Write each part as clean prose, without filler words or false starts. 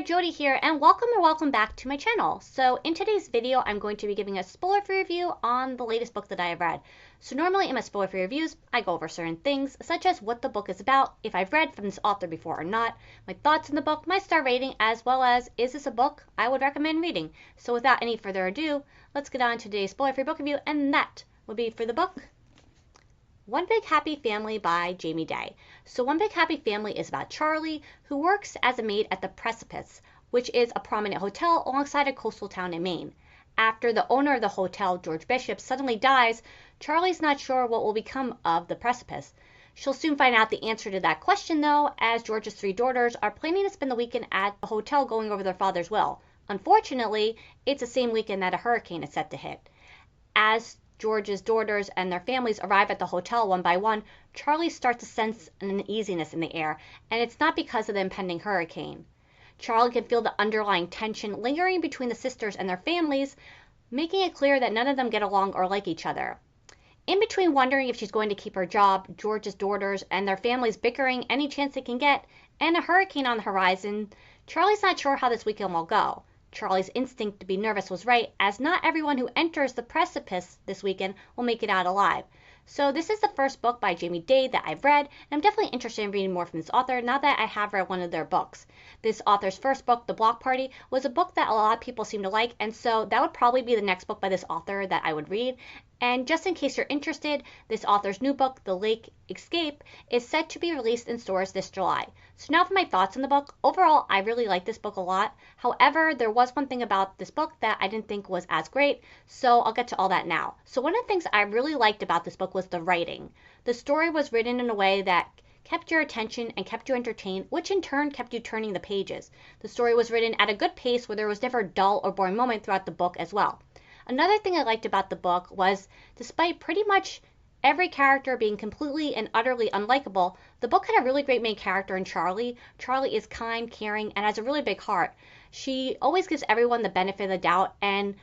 Jody here, and welcome back to my channel. So in today's video, I'm going to be giving a spoiler-free review on the latest book that I have read. So normally in my spoiler-free reviews, I go over certain things, such as what the book is about, if I've read from this author before or not, my thoughts on the book, my star rating, as well as is this a book I would recommend reading. So without any further ado, let's get on to today's spoiler-free book review, and that would be for the book One Big Happy Family by Jamie Day. So One Big Happy Family is about Charlie, who works as a maid at the Precipice, which is a prominent hotel alongside a coastal town in Maine. After the owner of the hotel, George Bishop, suddenly dies, Charlie's not sure what will become of the Precipice. She'll soon find out the answer to that question, though, as George's three daughters are planning to spend the weekend at the hotel going over their father's will. Unfortunately, it's the same weekend that a hurricane is set to hit. As George's daughters and their families arrive at the hotel one by one, Charlie starts to sense an uneasiness in the air, and it's not because of the impending hurricane. Charlie can feel the underlying tension lingering between the sisters and their families, making it clear that none of them get along or like each other. In between wondering if she's going to keep her job, George's daughters and their families bickering any chance they can get, and a hurricane on the horizon, Charlie's not sure how this weekend will go. Charlie's instinct to be nervous was right, as not everyone who enters the Precipice this weekend will make it out alive. So this is the first book by Jamie Day that I've read, and I'm definitely interested in reading more from this author now that I have read one of their books. This author's first book, The Block Party, was a book that a lot of people seem to like, and so that would probably be the next book by this author that I would read. And just in case you're interested, this author's new book, The Lake Escape, is set to be released in stores this July. So now for my thoughts on the book. Overall, I really like this book a lot. However, there was one thing about this book that I didn't think was as great, so I'll get to all that now. So one of the things I really liked about this book was the writing. The story was written in a way that kept your attention and kept you entertained, which in turn kept you turning the pages. The story was written at a good pace where there was never a dull or boring moment throughout the book as well. Another thing I liked about the book was, despite pretty much every character being completely and utterly unlikable, the book had a really great main character in Charlie. Charlie is kind, caring, and has a really big heart. She always gives everyone the benefit of the doubt and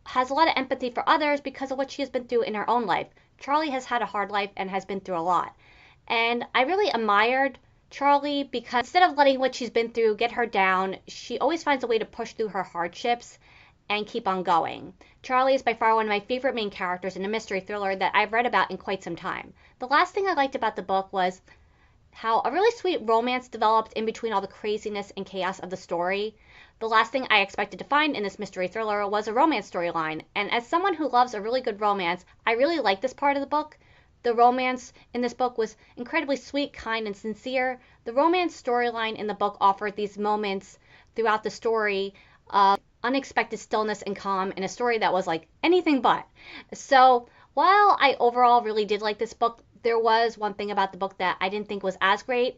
has a lot of empathy for others because of what she has been through in her own life. Charlie has had a hard life and has been through a lot. And I really admired Charlie because instead of letting what she's been through get her down, she always finds a way to push through her hardships and keep on going. Charlie is by far one of my favorite main characters in a mystery thriller that I've read about in quite some time. The last thing I liked about the book was how a really sweet romance developed in between all the craziness and chaos of the story. The last thing I expected to find in this mystery thriller was a romance storyline, and as someone who loves a really good romance, I really like this part of the book. The romance in this book was incredibly sweet, kind, and sincere. The romance storyline in the book offered these moments throughout the story of unexpected stillness and calm in a story that was like anything but. So while I overall really did like this book, there was one thing about the book that I didn't think was as great,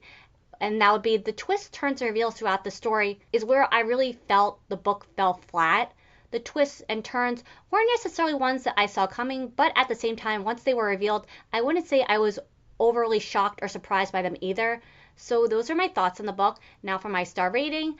and that would be the twists, turns, and reveals throughout the story is where I really felt the book fell flat. The twists and turns weren't necessarily ones that I saw coming, but at the same time, once they were revealed, I wouldn't say I was overly shocked or surprised by them either. So those are my thoughts on the book. Now for my star rating.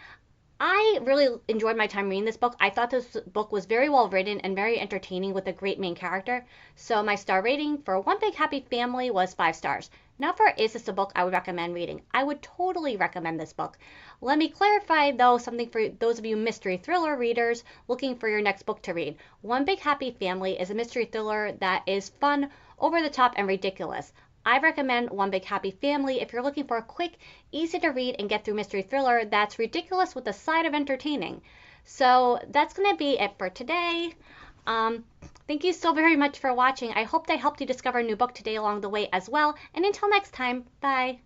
I really enjoyed my time reading this book. I thought this book was very well written and very entertaining with a great main character. So my star rating for One Big Happy Family was 5 stars. Now for Is This a Book I Would Recommend Reading? I would totally recommend this book. Let me clarify though something for those of you mystery thriller readers looking for your next book to read. One Big Happy Family is a mystery thriller that is fun, over the top, and ridiculous. I recommend One Big Happy Family if you're looking for a quick, easy to read and get through mystery thriller that's ridiculous with a side of entertaining. So that's going to be it for today. Thank you so very much for watching. I hope I helped you discover a new book today along the way as well. And until next time, bye.